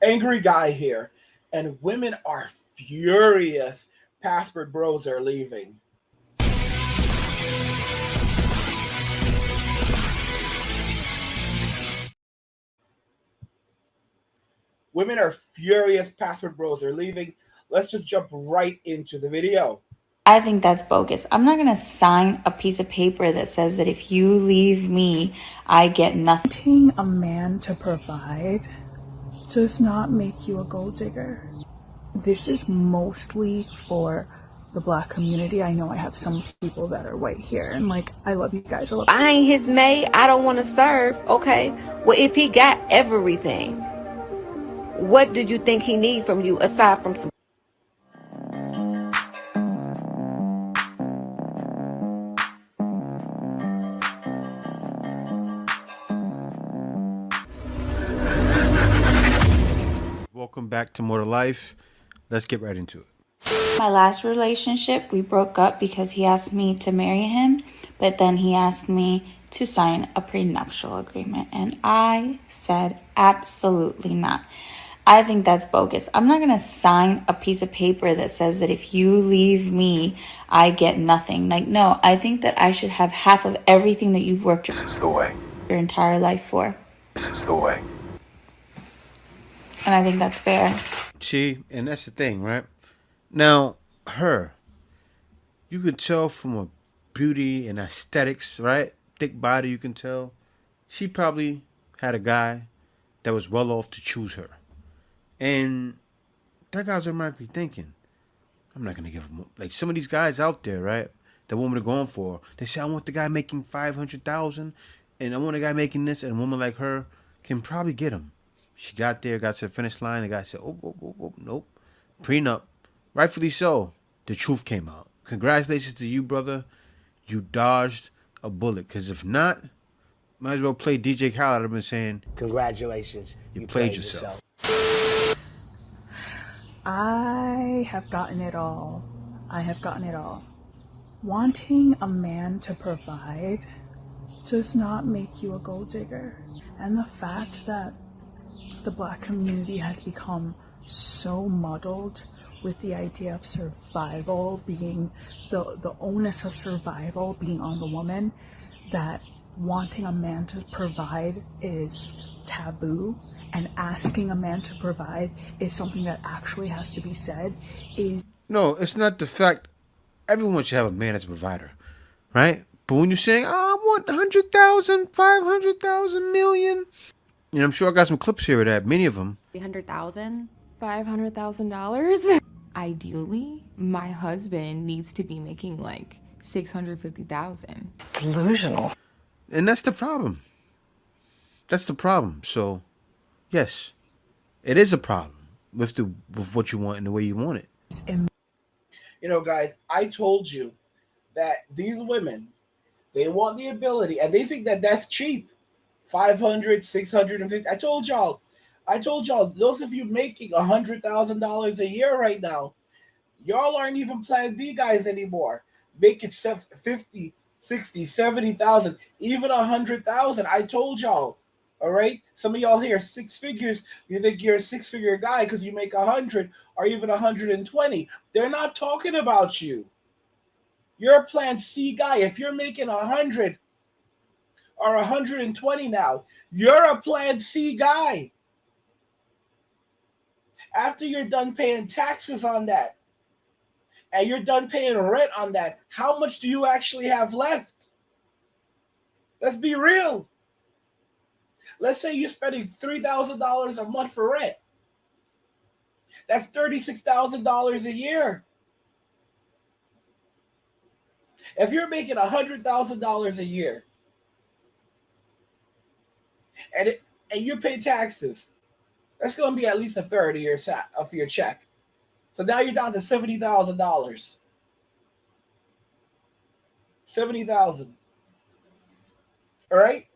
Angry guy here, and women are furious. Password bros are leaving. Women are furious. Password bros are leaving. Let's just jump right into the video. I think that's bogus. I'm not going to sign a piece of paper that says that if you leave me, I get nothing. Wanting a man to provide does not make you a gold digger. This is mostly for the black community. I know I have some people that are white here, and like, I love you guys. I ain't his maid. I don't want to serve. Okay. Well, if he got everything, what do you think he need from you aside from some? Welcome back to More to Life. Let's get right into it. My last relationship, we broke up because he asked me to marry him, but then he asked me to sign a prenuptial agreement, and I said absolutely not. I think that's bogus. I'm not going to sign a piece of paper that says that if you leave me, I get nothing. Like, no, I think that I should have half of everything that you've worked This is the way. your entire life for. This is the way. And I think that's fair. And that's the thing, right? Now, you can tell from her beauty and aesthetics, right? Thick body, you can tell. She probably had a guy that was well off to choose her. And that guy's automatically thinking, I'm not going to give him, like some of these guys out there, right? The women are going for, they say, I want the guy making 500,000 and I want a guy making this, and a woman like her can probably get him. She got there, got to the finish line, the guy said, oh, nope. Prenup. Rightfully so. The truth came out. Congratulations to you, brother. You dodged a bullet. Because if not, might as well play DJ Khaled. I've been saying, congratulations. You played yourself. I have gotten it all. I have gotten it all. Wanting a man to provide does not make you a gold digger. And the fact that the black community has become so muddled with the idea of survival being the onus of survival being on the woman, that wanting a man to provide is taboo and asking a man to provide is something that actually has to be said is No, it's not the fact. Everyone should have a man as a provider, right? But when you're saying, I want 100,000, 500,000, million, and I'm sure I got some clips here of that, many of them. 300,000, $500,000. Ideally, my husband needs to be making like 650,000. It's delusional. And that's the problem. That's the problem. So, yes, it is a problem with what you want and the way you want it. You know, guys, I told you that these women, they want the ability, and they think that that's cheap. 500, 650. I told y'all, those of you making $100,000 a year right now, y'all aren't even Plan B guys anymore. Make it 50, 60, 70,000, even 100,000. I told y'all. All right. Some of y'all here, six figures. You think you're a six-figure guy because you make 100 or even 120. They're not talking about you. You're a Plan C guy. If you're making 100 or 120 now, you're a Plan C guy. After you're done paying taxes on that, and you're done paying rent on that, how much do you actually have left? Let's be real. Let's say you're spending $3,000 a month for rent. That's $36,000 a year. If you're making $100,000 a year and you pay taxes, that's going to be at least a third of your check. So now you're down to $70,000. 70,000. All right?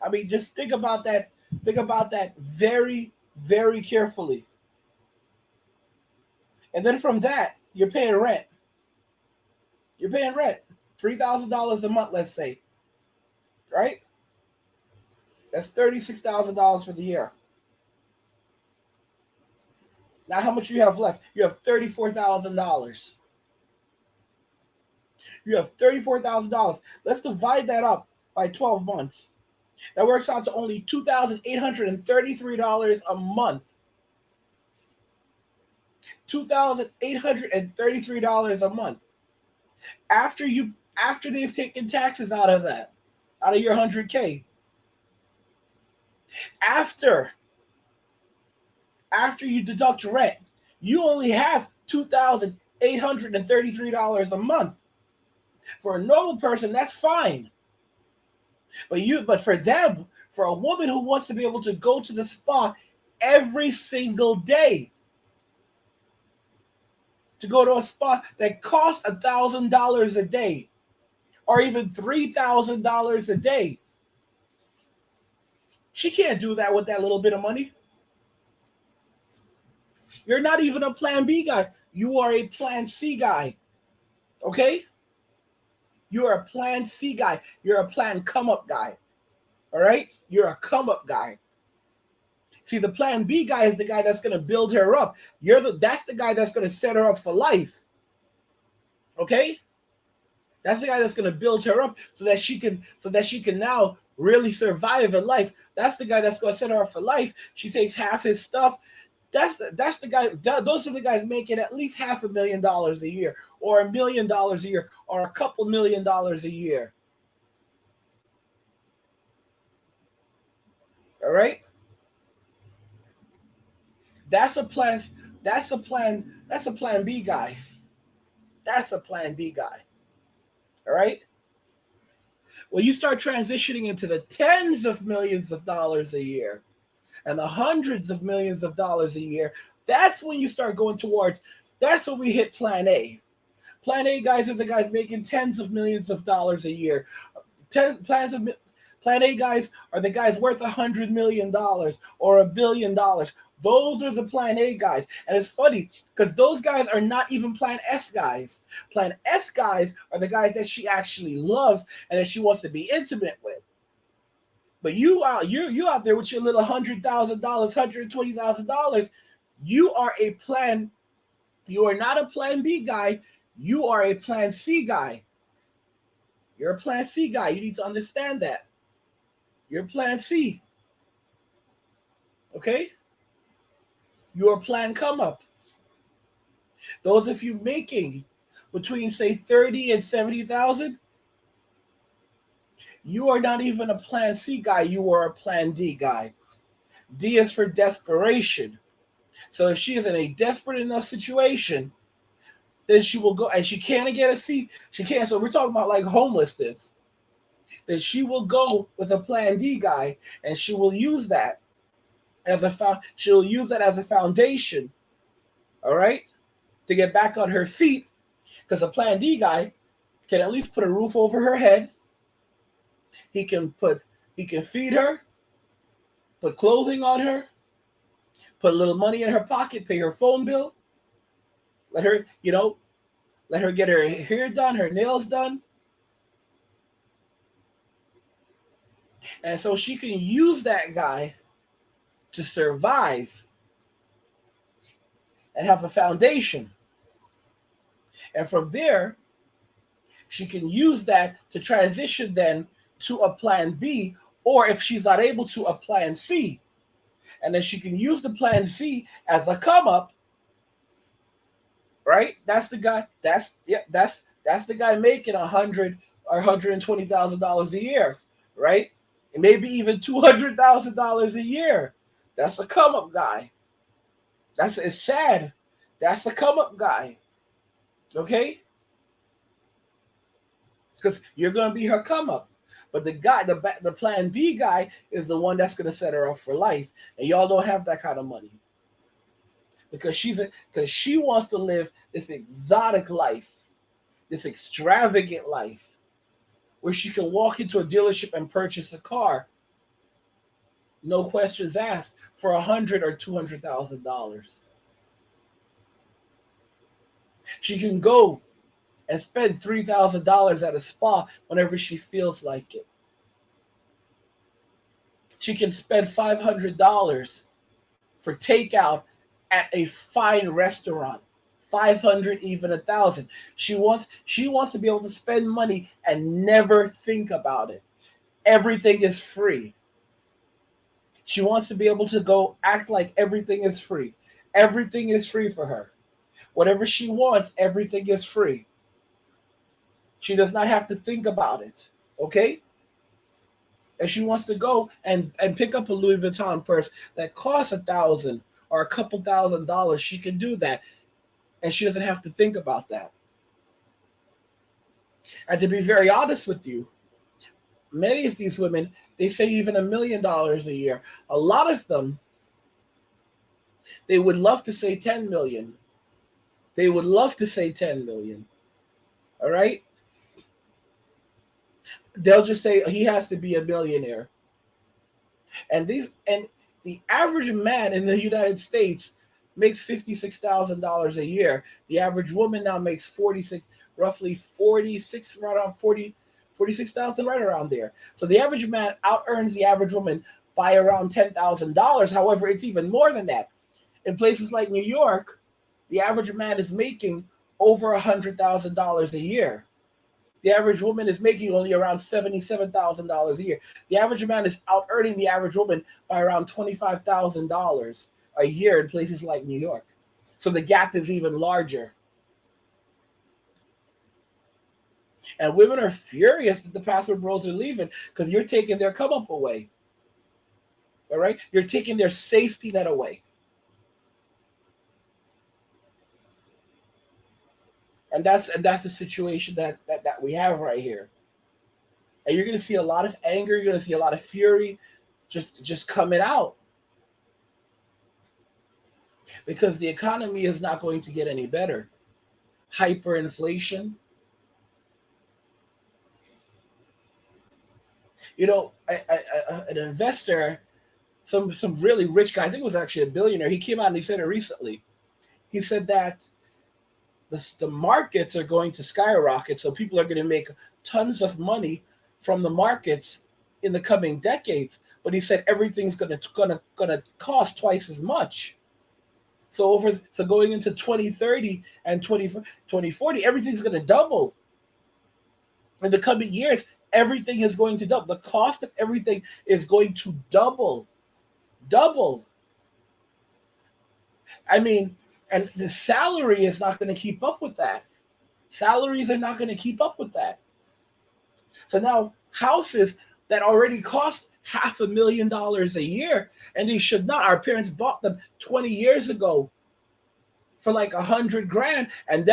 I mean, just think about that. Think about that very, very carefully. And then from that, you're paying rent. You're paying rent. $3,000 a month, let's say. Right? That's $36,000 for the year. Now, how much do you have left? You have $34,000. You have $34,000. Let's divide that up by 12 months. That works out to only $2,833 a month. $2,833 a month. After they've taken taxes out of that, out of your 100K. After you deduct rent, you only have $2,833 a month. For a normal person, that's fine. But for them, for a woman who wants to be able to go to the spa every single day, to go to a spa that costs $1,000 a day, or even $3,000 a day, she can't do that with that little bit of money. You're not even a Plan B guy. You are a Plan C guy. Okay? You're a Plan C guy. You're a Plan come up guy. All right? You're a come up guy. See, the Plan B guy is the guy that's going to build her up. That's the guy that's going to set her up for life. Okay? That's the guy that's going to build her up so that she can now really survive in life. That's the guy that's going to set her up for life. She takes half his stuff. That's the guy. Those are the guys making at least $500,000 a year, or $1 million a year, or a couple $1 million a year. All right. That's a plan B guy. That's a Plan B guy. All right. When you start transitioning into the tens of millions of dollars a year and the hundreds of millions of dollars a year, that's when you start going towards, that's when we hit Plan A. Plan A guys are the guys making tens of millions of dollars a year. Plan A guys are the guys worth $100 million or $1 billion. Those are the Plan A guys. And it's funny because those guys are not even Plan S guys. Plan S guys are the guys that she actually loves and that she wants to be intimate with. But you out there with your little $100,000, $120,000, you are not a Plan B guy. You are a Plan C guy. You're a Plan C guy. You need to understand that. You're Plan C. Okay? Your Plan come up. Those of you making between, say, 30 and 70,000, you are not even a Plan C guy. You are a Plan D guy. D is for desperation. So if she is in a desperate enough situation, then she will go, and she can't get a C. She can't. So we're talking about like homelessness. Then she will go with a Plan D guy, and she will use that as a foundation. All right, to get back on her feet, because a Plan D guy can at least put a roof over her head. He can feed her, put clothing on her, put a little money in her pocket, pay her phone bill, let her get her hair done, her nails done. And so she can use that guy to survive and have a foundation. And from there, she can use that to transition then to a Plan B, or if she's not able to, a Plan C. And then she can use the Plan C as a come up. Right? That's the guy. That's the guy making $100,000 or $120,000 a year, right? And maybe even $200,000 a year. That's a come up guy. It's sad. That's a come up guy. Okay? Because you're gonna be her come up. But the Plan B guy is the one that's gonna set her up for life. And y'all don't have that kind of money. Because she wants to live this exotic life, this extravagant life, where she can walk into a dealership and purchase a car, no questions asked, for $100,000 or $200,000. She can go and spend $3,000 at a spa whenever she feels like it. She can spend $500 for takeout at a fine restaurant. 500, even 1,000. She wants to be able to spend money and never think about it. Everything is free. She wants to be able to go act like everything is free. Everything is free for her. Whatever she wants, everything is free. She does not have to think about it. Okay? If she wants to go and pick up a Louis Vuitton purse that costs 1,000 or a couple $1,000s, she can do that. And she doesn't have to think about that. And to be very honest with you, many of these women, they say even $1 million a year. A lot of them, they would love to say 10 million. They would love to say 10 million. All right? They'll just say he has to be a millionaire. And the average man in the United States makes $56,000 a year. The average woman now makes roughly 46, right around 46,000, right around there. So the average man out earns the average woman by around $10,000. However, it's even more than that. In places like New York, the average man is making over $100,000 a year. The average woman is making only around $77,000 a year. The average man is out earning the average woman by around $25,000 a year in places like New York. So the gap is even larger. And women are furious that the password bros are leaving because you're taking their come up away. All right? You're taking their safety net away. And that's the situation that we have right here. And you're going to see a lot of anger. You're going to see a lot of fury just coming out. Because the economy is not going to get any better. Hyperinflation. You know, an investor, some really rich guy, I think it was actually a billionaire, he came out and he said it recently. He said that the markets are going to skyrocket, so people are going to make tons of money from the markets in the coming decades. But he said everything's going to cost twice as much. So going into 2030 and 2040, everything's going to double. In the coming years, everything is going to double. The cost of everything is going to double. I mean, and the salary is not going to keep up with that. Salaries are not going to keep up with that. So now houses that already cost $500,000 a year, and they should not. Our parents bought them 20 years ago for like $100,000, and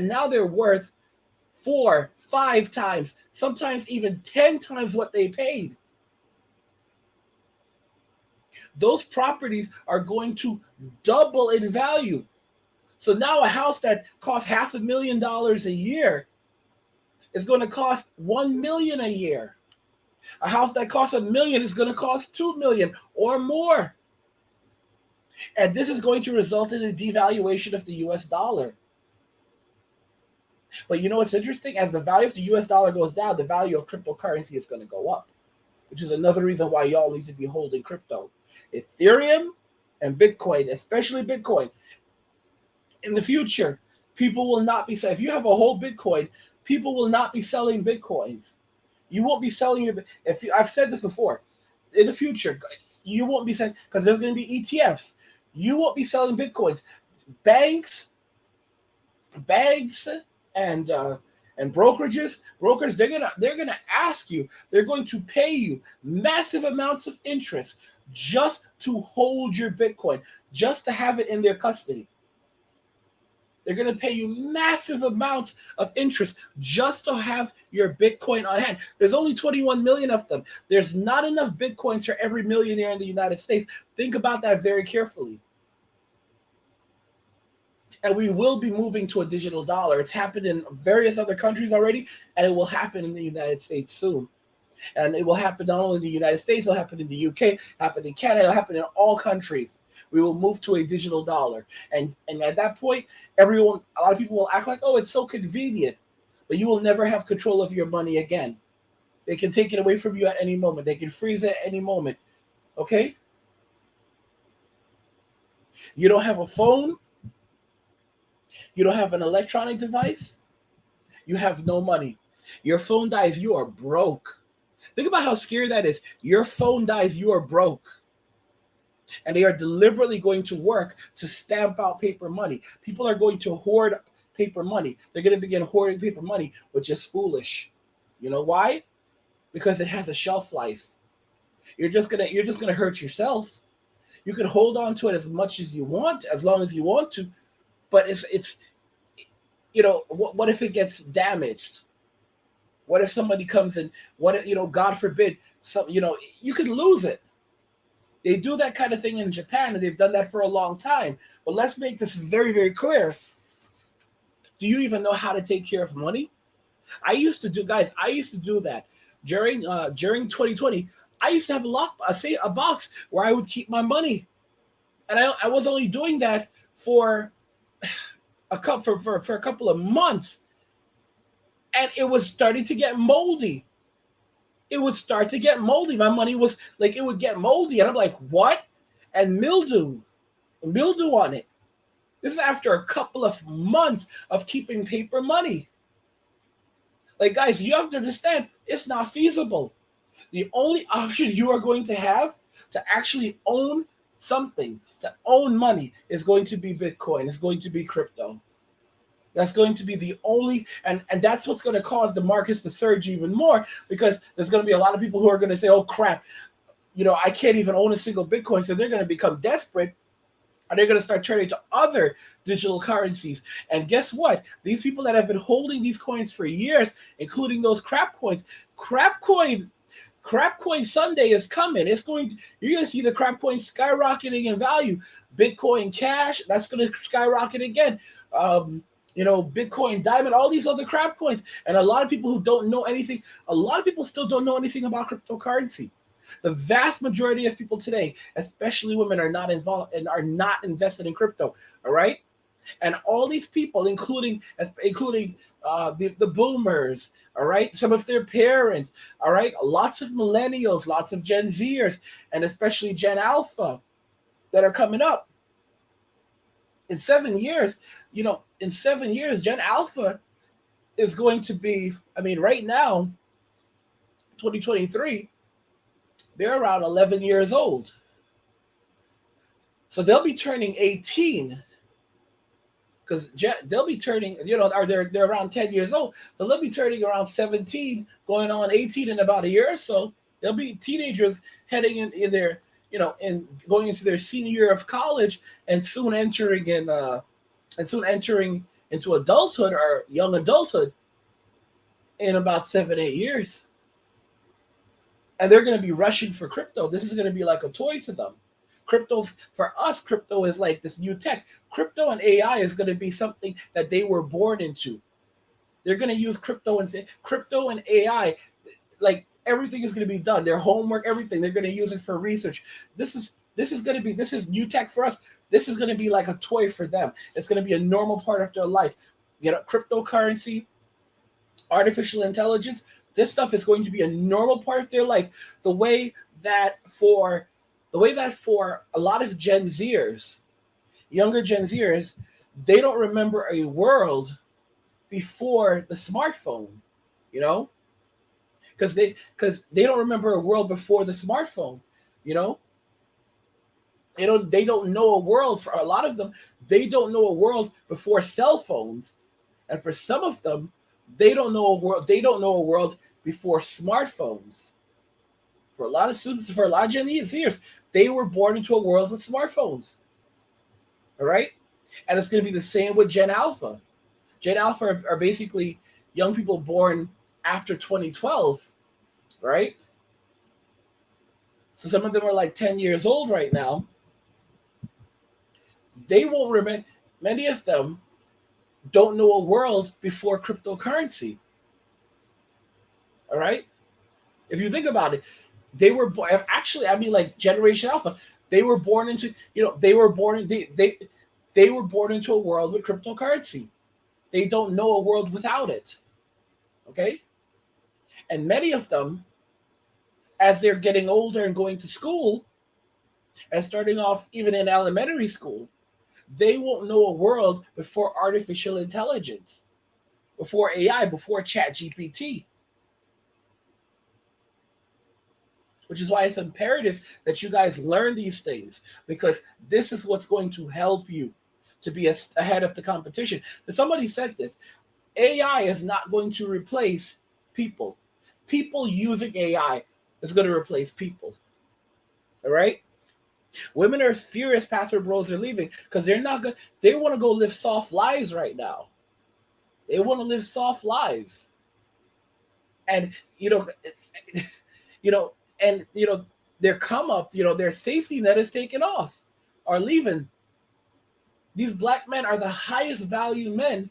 now they're worth 4, 5 times, sometimes even 10 times what they paid. Those properties are going to double in value. So now a house that costs $500,000 a year is going to cost $1 million a year. A house that costs $1 million is going to cost $2 million or more. And this is going to result in a devaluation of the US dollar. But you know what's interesting? As the value of the US dollar goes down, the value of cryptocurrency is going to go up, which is another reason why y'all need to be holding crypto. Ethereum and Bitcoin, especially Bitcoin. In the future, people will not be selling. If you have a whole Bitcoin, people will not be selling Bitcoins. You won't be selling your. I've said this before. In the future, you won't be selling because there's going to be ETFs. You won't be selling Bitcoins. Banks, and brokers, they're gonna ask you. They're going to pay you massive amounts of interest just to hold your Bitcoin, just to have it in their custody. They're going to pay you massive amounts of interest just to have your Bitcoin on hand. There's only 21 million of them. There's not enough Bitcoins for every millionaire in the United States. Think about that very carefully. And we will be moving to a digital dollar. It's happened in various other countries already, and it will happen in the United States soon. And it will happen not only in the United States, it'll happen in the UK, happen in Canada, it'll happen in all countries. We will move to a digital dollar. And at that point, a lot of people will act like, oh, it's so convenient. But you will never have control of your money again. They can take it away from you at any moment. They can freeze it at any moment. Okay? You don't have a phone, you don't have an electronic device, you have no money. Your phone dies, you are broke. Think about how scary that is. Your phone dies, you are broke. And they are deliberately going to work to stamp out paper money. People are going to hoard paper money. They're going to begin hoarding paper money, which is foolish. You know why? Because it has a shelf life. You're just gonna hurt yourself. You can hold on to it as much as you want, as long as you want to, but it's what if it gets damaged? What if somebody comes in? What if, God forbid, you could lose it. They do that kind of thing in Japan, and they've done that for a long time. But let's make this very, very clear. Do you even know how to take care of money? I used to do that during 2020. I used to have a box where I would keep my money, and I was only doing that for a couple of months, and it was starting to get moldy. It would start to get moldy. My money was like, it would get moldy, and I'm like, what? And mildew on it. This is after a couple of months of keeping paper money. Like, guys, you have to understand, it's not feasible. The only option you are going to have to actually own something, to own money, is going to be Bitcoin. It's going to be crypto. That's going to be the only, and that's what's going to cause the markets to surge even more, because there's going to be a lot of people who are going to say, oh, crap, I can't even own a single Bitcoin. So they're going to become desperate, and they're going to start turning to other digital currencies. And guess what? These people that have been holding these coins for years, including those crap coins, crap coin Sunday is coming. You're going to see the crap coin skyrocketing in value. Bitcoin Cash, that's going to skyrocket again. Bitcoin Diamond, all these other crap coins. And a lot of people who don't know anything, a lot of people still don't know anything about cryptocurrency. The vast majority of people today, especially women, are not involved and are not invested in crypto. All right. And all these people, including the boomers, all right, some of their parents, all right, lots of millennials, lots of Gen Zers, and especially Gen Alpha that are coming up. In 7 years, Gen Alpha is going to be, right now, 2023, they're around 11 years old. So they'll be turning 18, because they'll be turning, they're around 10 years old. So they'll be turning around 17, going on 18 in about a year or so. They'll be teenagers heading in their, and going into their senior year of college, and soon entering into adulthood or young adulthood in about 7-8 years. And they're going to be rushing for crypto. This is going to be like a toy to them. Crypto, for us, crypto is like this new tech. Crypto and AI is going to be something that they were born into. They're going to use crypto and AI, like everything is going to be done. Their homework, everything, they're going to use it for research. This is new tech for us. This is going to be like a toy for them. It's going to be a normal part of their life. Cryptocurrency, artificial intelligence, this stuff is going to be a normal part of their life. The way that for a lot of Gen Zers, younger Gen Zers, they don't remember a world before the smartphone, because they don't remember a world before the smartphone, They don't know a world. For a lot of them, they don't know a world before cell phones, and for some of them, they don't know a world. They don't know a world before smartphones. For a lot of students, for a lot of Gen Zers, they were born into a world with smartphones. All right, and it's going to be the same with Gen Alpha. Gen Alpha are basically young people born after 2012, right? So some of them are like 10 years old right now. They won't remember. Many of them don't know a world before cryptocurrency. All right? If you think about it, they were actually, like Generation Alpha, they were born into, they were born into a world with cryptocurrency. They don't know a world without it. Okay? And many of them, as they're getting older and going to school, And starting off even in elementary school, they won't know a world before artificial intelligence, before AI, before Chat GPT. Which is why it's imperative that you guys learn these things, because this is what's going to help you to be ahead of the competition. But somebody said this: AI is not going to replace people. People using AI is going to replace people. All right? Women are furious password bros are leaving because they're not good. They want to go live soft lives right now. They want to live soft lives. And their come up, their safety net is taken off, are leaving. These black men are the highest value men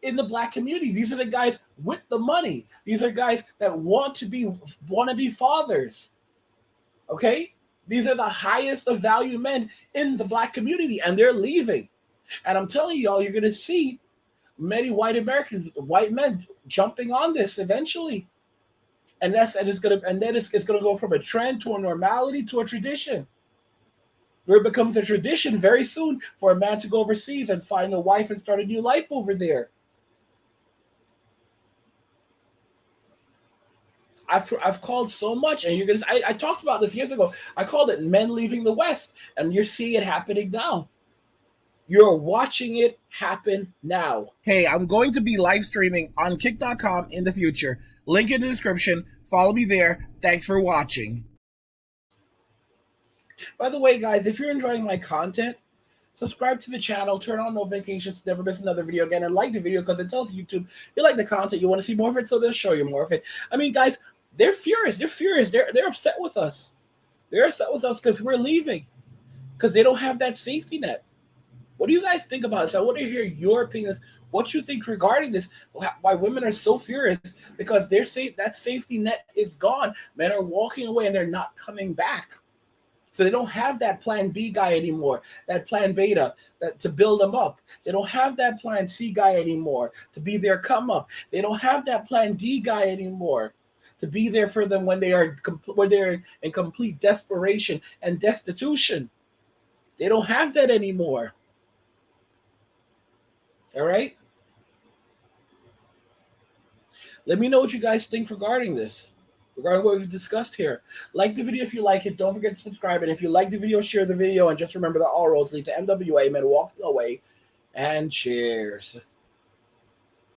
in the black community. These are the guys with the money. These are guys that want to be fathers. Okay? These are the highest of value men in the black community, and they're leaving. And I'm telling y'all, you're going to see many white men jumping on this eventually. And it's going to go from a trend to a normality to a tradition, where it becomes a tradition very soon for a man to go overseas and find a wife and start a new life over there. I've called so much, and I talked about this years ago. I called it men leaving the West, and you're seeing it happening now. You're watching it happen now. Hey, I'm going to be live streaming on Kick.com in the future. Link in the description. Follow me there. Thanks for watching. By the way, guys, if you're enjoying my content, subscribe to the channel, turn on notifications to never miss another video again, and like the video because it tells YouTube you like the content, you want to see more of it, so they'll show you more of it. I mean, guys, they're furious. They're upset with us. They're upset with us because we're leaving, because they don't have that safety net. What do you guys think about this? I want to hear your opinions. What you think regarding this? Why women are so furious? Because that safety net is gone. Men are walking away and they're not coming back. So they don't have that plan B guy anymore, that plan beta to build them up. They don't have that plan C guy anymore to be their come up. They don't have that plan D guy anymore to be there for them when they're in complete desperation and destitution. They don't have that anymore. All right? Let me know what you guys think regarding this, regarding what we've discussed here. Like the video if you like it. Don't forget to subscribe. And if you like the video, share the video. And just remember that all roads lead to MWA, men walking away. And cheers.